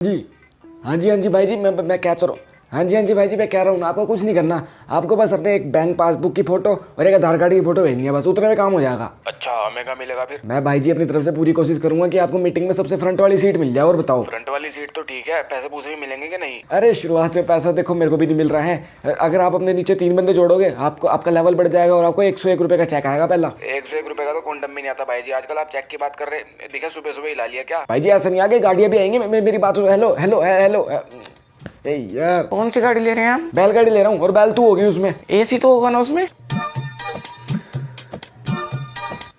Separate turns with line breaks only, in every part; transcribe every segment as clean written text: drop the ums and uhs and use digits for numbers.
जी हाँ जी, हाँ जी भाई जी, मैं क्या तो रहा हूँ। हाँ जी भाई जी, मैं कह रहा हूँ ना, आपको कुछ नहीं करना। आपको बस अपने एक बैंक पासबुक की फोटो और एक आधार कार्ड की फोटो भेजनी है, बस उतने में काम हो जाएगा।
अच्छा, हमें कहाँ मिलेगा फिर?
मैं भाई जी अपनी तरफ से पूरी कोशिश करूंगा कि आपको मीटिंग में सबसे फ्रंट वाली सीट मिल जाए। और बताओ।
फ्रंट वाली सीट तो ठीक है, पैसे पूसे भी मिलेंगे कि नहीं?
अरे शुरुआत में पैसा देखो मेरे को भी नहीं मिल रहा है। अगर आप अपने नीचे 3 बंदे जोड़ोगे आपको आपका लेवल बढ़ जाएगा और आपको 101 रुपये का चेक आएगा पहला।
101 रुपए का तो क्वांटम भी नहीं आता भाई जी। आजकल आप चेक की बात कर रहे, दिखे सुबह सुबह हिला लिया क्या?
भाई जी ऐसा नहीं, आगे गाड़ियाँ भी आएंगी। मेरी बात सुनो। Hello hello hello. ए यार,
कौन सी गाड़ी ले रहे हैं आप?
बैलगाड़ी ले रहा हूँ और बैल तू होगी उसमें।
एसी तो होगा ना उसमें?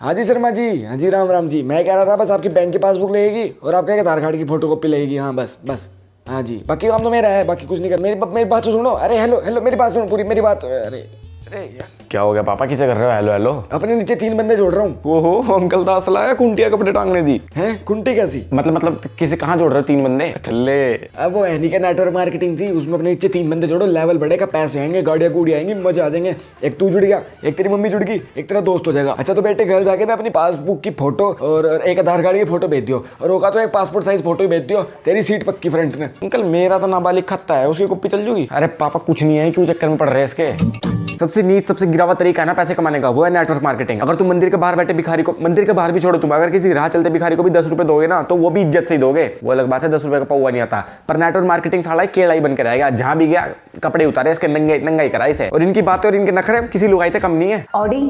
हाँ जी शर्मा जी, हाँ जी राम राम जी। मैं कह रहा था बस आपकी बैंक की पासबुक लगेगी और आपका एक आधार कार्ड की फोटोकॉपी लगेगी। हाँ बस बस। हाँ जी, बाकी काम तो मेरा है, बाकी कुछ नहीं कर। मेरी बात तो सुनो। अरे हेलो हेलो, मेरी बात सुनो पूरी, मेरी बात। अरे अरे यार,
क्या हो गया पापा, किसे कर रहे हो हेलो हेलो?
अपने नीचे 3 बंदे जोड़ रहा हूँ।
ओहो, अंकल दास लाया कुंटिया कपड़े टांगने दी
हैं कुंटी कैसी?
मतलब किसे कहाँ जोड़ रहे हो 3 बंदे? थल्ले।
अब वो एनी का नेटवर्क मार्केटिंग थी, उसमें अपने नीचे 3 बंदे जोड़ो, लेवल बढ़ेगा, पैसे आएंगे, गाड़ियाँ कूड़ी आएंगी, मजा आ जाएंगे। एक तू जुड़ गया, एक तेरी मम्मी जुड़ गई, एक तेरा दोस्त हो जाएगा। अच्छा तो बेटे घर जाके ना अपनी पासबुक की फोटो और एक आधार कार्ड की फोटो भेज दियो, और होगा तो एक पासपोर्ट साइज फोटो ही भेज दियो। तेरी सीट पक्की फ्रंट में।
अंकल मेरा तो नाबालिग खत्ता है, उसकी कॉपी चल जूगी। अरे पापा कुछ नहीं है, क्यों चक्कर में पड़ रहे हैं इसके? सबसे नीच सबसे गिरावा तरीका है ना पैसे कमाने का, वो है नेटवर्क मार्केटिंग। अगर तुम मंदिर के बाहर बैठे भिखारी को, मंदिर के बाहर भी छोड़ो, तुम अगर किसी राह चलते भिखारी को भी 10 रुपए दोगे ना, तो वो भी इज्जत से ही दोगे। वो अलग बात है 10 रुपए का पौवा नहीं आता, पर नेटवर्क मार्केटिंग साला केड़ा ही बन के रहेगा। जहां भी गया कपड़े उतारे इसके, नंगाई कराई से। और इनकी बातें और इनके नखरे किसी लुगाई से कम नहीं है।
ऑडी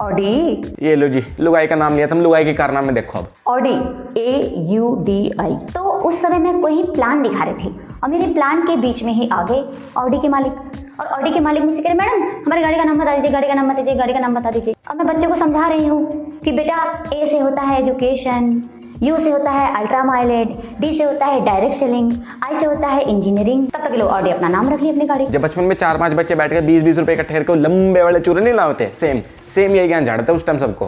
ऑडी
ये लो जी, लुगाई का नाम लिया, तुम लुगाई के कारनामे देखो अब।
Audi AUDI। तो उस समय मैं कोई प्लान दिखा रहे थे और मेरे प्लान के बीच में ही आ गए ऑडी के मालिक। और ऑडी के मालिक मुझसे कह रहे, मैडम हमारी गाड़ी का नाम बता दीजिए, गाड़ी का नाम बता दीजिए, गाड़ी का नाम बता दीजिए। अब मैं बच्चे को समझा रही हूँ कि बेटा A से होता है एजुकेशन, U से होता है अल्ट्रा माइलेज, D से होता है डायरेक्ट सेलिंग, I से होता है इंजीनियरिंग। तब तक लोग ऑडी अपना नाम रख लिया अपनी गाड़ी।
जब बचपन में 4-5 बच्चे बैठ के 20-20 रुपए का ठहर के लंबे वाले चूरे नहीं लाते, सेम यही ज्ञान झाड़ते उस टाइम सबको।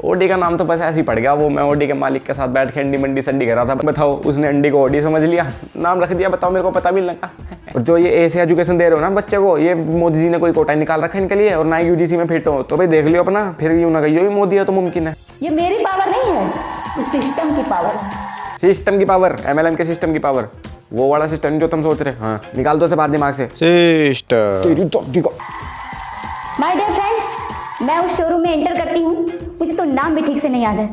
ओडी का नाम तो बस ऐसे ही पड़ गया। वो मैं ओडी के मालिक के साथ बैठ के अंडी मंडी संडी कर रहा था। बताओ, उसने अंडी को ओडी समझ लिया, नाम रख दिया। बताओ, मेरे को पता भी नहीं लगा। और जो ये ए से एजुकेशन दे रहे हो ना बच्चे को, ये मोदी जी ने कोई कोटा निकाल रखा है इनके लिए, और ना UGC में फिट हो तो भाई देख लियो अपना, फिर यूं ना कहियो मोदी है तो मुमकिन है।
ये मेरी पावर नहीं है, सिस्टम की पावर है।
सिस्टम की पावर, MLM के सिस्टम की पावर, वो वाला सिस्टम जो तुम सोच रहे। हाँ निकाल दो से बात दिमाग से। सिस्टम
तेरी दादी का।
माय डियर फ्रेंड, मैं उस शोरूम में एंटर करती हूँ, मुझे तो नाम भी ठीक से नहीं याद है।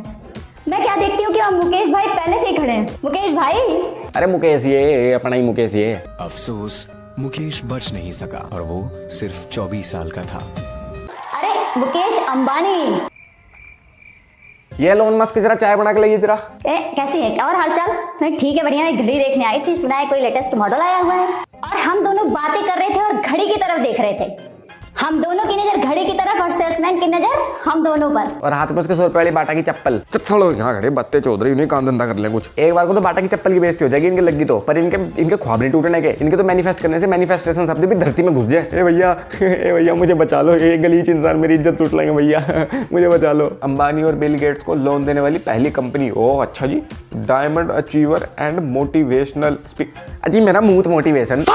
मैं क्या देखती हूँ कि वहाँ मुकेश भाई पहले से ही खड़े हैं। मुकेश भाई,
अरे मुकेश ये अपना ही मुकेश ये।
अफसोस मुकेश बच नहीं सका और वो सिर्फ 24 साल का था।
अरे मुकेश अंबानी।
ये एलोन मस्क जरा चाय बना के लाइए जरा।
कैसी है, और हालचाल? मैं ठीक है, बढ़िया। एक घड़ी देखने आई थी, सुना है कोई लेटेस्ट मॉडल आया हुआ है। और हम दोनों बातें कर रहे थे और घड़ी की तरफ देख रहे थे। हम दोनों की नजर घड़ी की तरफ और सेल्समैन की नजर हम दोनों पर।
और हाथ में उसके 100 रुपए वाली बाटा की चप्पल।
चलो यहाँ खड़े बत्ते चौधरी, उन्हें काम धंधा कर ले कुछ।
एक बार को तो बाटा की चप्पल की बेइज्जती हो जाएगी इनके लगी तो, पर इनके ख्वाब नहीं टूटने के। इनके तो मैनिफेस्ट करने से मैनिफेस्टेशन शब्द भी धरती में घुस जाए। ए भैया मुझे बचा लो, एक गलीच इंसान मेरी इज्जत लूट लेंगे भैया, मुझे बचा लो। अंबानी और बिल गेट्स को लोन देने वाली पहली कंपनी। ओह अच्छा जी, diamond achiever and motivational speak. अजी मेरा मुंह मोटिवेशन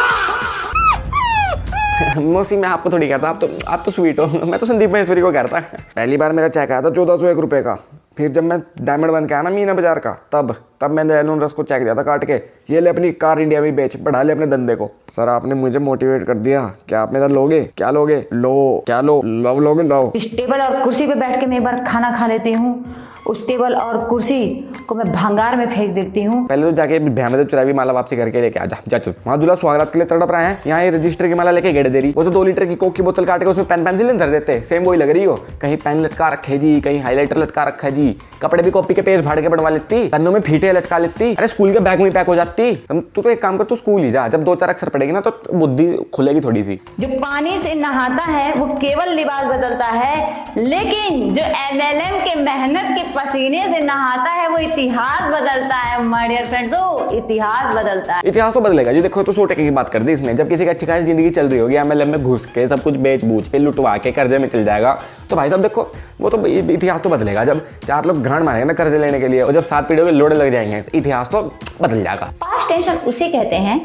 मौसी, मैं आपको थोड़ी कहता, आप तो स्वीट हो। मैं तो संदीप महेश्वरी को कहता।
पहली बार मेरा चेक आया था 1401 रुपये का। फिर जब मैं डायमंड बन के आया ना मीना बाजार का, तब मैंने एलोन रस को चेक दिया था काट के, ये ले अपनी कार इंडिया में बेच, बढ़ा ले अपने धंधे को। सर आपने मुझे मोटिवेट कर दिया। क्या आप मेरा लोगे? क्या लोगे? लो क्या लो लोगे लो।
इस टेबल और कुर्सी पे बैठ के मैं एक बार खाना खा लेती हूँ, उस टेबल और कुर्सी को मैं भंगार में फेंक देती हूँ।
पहले तो जाके भैमदे चुरावी माला वापसी करके लेके आ जा चल। वहाँ दूल्हा स्वागत के लिए तड़प रहे हैं, यहाँ ये रजिस्टर की माला लेके गेड़ दे रही। वो तो 2 लीटर की कोक की बोतल काट के उसमें पेन पेंसिल धर देते, सेम वही लग रही हो। कहीं पेन लटका रखे जी, कहीं हाईलाइटर लटका रखा जी, कपड़े भी कॉपी के पेज फाड़ के बनवा लेती, कन्नों में फीटे लटका लेती। अरे स्कूल के बैग में पैक हो जाती। तू तो एक काम कर, तू स्कूल ही जा, जब 2-4 अक्षर पड़ेगी ना तो बुद्धि खुलेगी थोड़ी सी।
जो पानी से नहाता है वो केवल लिबास बदलता है, लेकिन जो MLM के मेहनत के पसीने से नहाता है वो इतिहास बदलता है। माय डियर फ्रेंड्स, इतिहास बदलता है।
इतिहास तो बदलेगा जी। देखो तो 100 टके की बात कर दी इसने। जब किसी की अच्छी खासी जिंदगी चल रही होगी, MLM में घुस के सब कुछ बेच बूझ के लुटवा के कर्जे में चल जाएगा, तो भाई साहब देखो वो तो इतिहास तो बदलेगा। जब 4 लोग गांड मारेंगे ना कर्जे लेने के लिए, और जब 7 पीढ़ियों के लोड़े लग जाएंगे, तो इतिहास तो बदल जाएगा।
पास्ट टेंशन उसे कहते हैं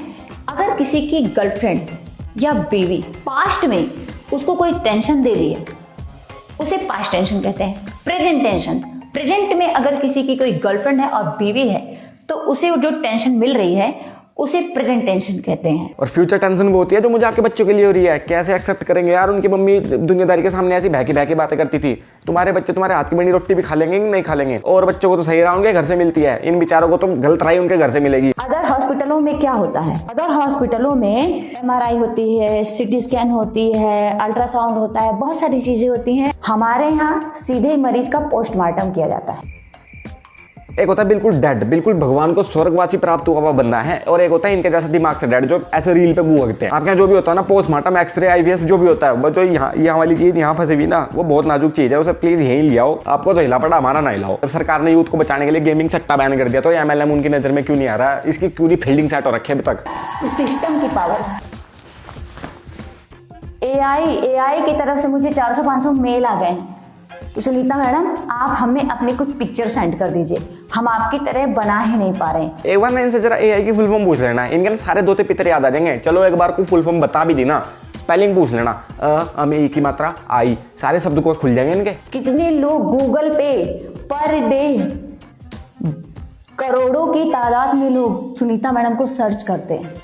अगर किसी की गर्लफ्रेंड या बीवी पास्ट में उसको कोई टेंशन दे रही है, उसे पास्ट टेंशन कहते हैं। प्रेजेंट टेंशन, प्रेजेंट में अगर किसी की कोई गर्लफ्रेंड है और बीवी है तो तो उसे जो टेंशन मिल रही है उसे प्रेजेंट टेंशन कहते हैं।
और फ्यूचर टेंशन वो होती है जो मुझे आपके बच्चों के लिए हो रही है। कैसे एक्सेप्ट करेंगे यार, उनकी मम्मी दुनियादारी के सामने ऐसी बहकी बहकी बातें करती थी। तुम्हारे बच्चे तुम्हारे हाथ की बनी रोटी भी खा लेंगे कि नहीं खा लेंगे। और बच्चों को तो सही राह उनके घर से मिलती है, इन बेचारों को तो गलत राय उनके घर से मिलेगी।
अदर हॉस्पिटलों में क्या होता है, अदर हॉस्पिटलों में MRI होती है, CT स्कैन होती है, अल्ट्रासाउंड होता है, बहुत सारी चीजें होती हैं। हमारे यहाँ सीधे मरीज का पोस्टमार्टम किया जाता है।
एक होता है बिल्कुल डेड, बिल्कुल भगवान को स्वर्गवासी प्राप्त हुआ बंदा है, और एक होता है इनके जैसा दिमाग से डेड जो ऐसे रील पे गूगते हैं। आपके यहाँ जो भी होता है ना, पोस्टमार्टम, एक्सरे, IVF जो भी होता है, वो जो यहाँ वाली चीज यहाँ फंसी हुई ना, वो बहुत नाजुक चीज है, उसे प्लीज यहीं ले आओ। आपको तो हिला पड़ा, हमारा ना हिलाओ। जब सरकार ने यूथ को बचाने के लिए गेमिंग सट्टा बैन कर दिया तो MLM उनकी नजर में क्यों नहीं आ रहा? इसकी क्यों फील्डिंग सेट हो रखे अभी तक?
सिस्टम की पावर। AI की तरफ से मुझे 400-500 मेल आ गए हैं। तो सुनीता मैडम, आप हमें अपनी कुछ पिक्चर सेंड कर दीजिए, हम आपकी तरह बना ही नहीं पा रहे हैं।
एक बार ना इनसे जरा AI की फुल फॉर्म पूछ लेना, इनके ना सारे दोते पितर याद आ जाएंगे। चलो एक बार को फुल फॉर्म बता भी दी ना, स्पेलिंग पूछ लेना, हमें ई की मात्रा आई, सारे शब्दकोश खुल जाएंगे इनके।
कितने लोग गूगल पे पर डे, करोड़ों की तादाद में लोग सुनीता मैडम को सर्च करते हैं।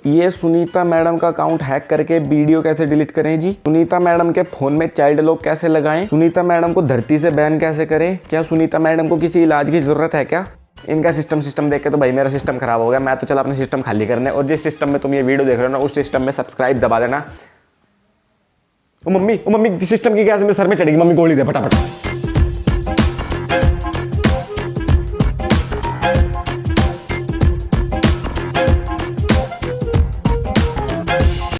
ये सुनीता मैडम का अकाउंट हैक करके वीडियो कैसे डिलीट करें जी? सुनीता मैडम के फोन में चाइल्ड लॉक कैसे लगाएं? सुनीता मैडम को धरती से बैन कैसे करें? क्या सुनीता मैडम को किसी इलाज की जरूरत है क्या? इनका सिस्टम देख के तो भाई मेरा सिस्टम खराब हो गया। मैं तो चला अपना सिस्टम खाली करने, और जिस सिस्टम में तुम ये वीडियो देख रहे हो ना, उस सिस्टम में सब्सक्राइब दबा देना। ओ मम्मी सिस्टम की गैस मेरे सर में चढ़ेगी, मम्मी गोली दे फटाफट।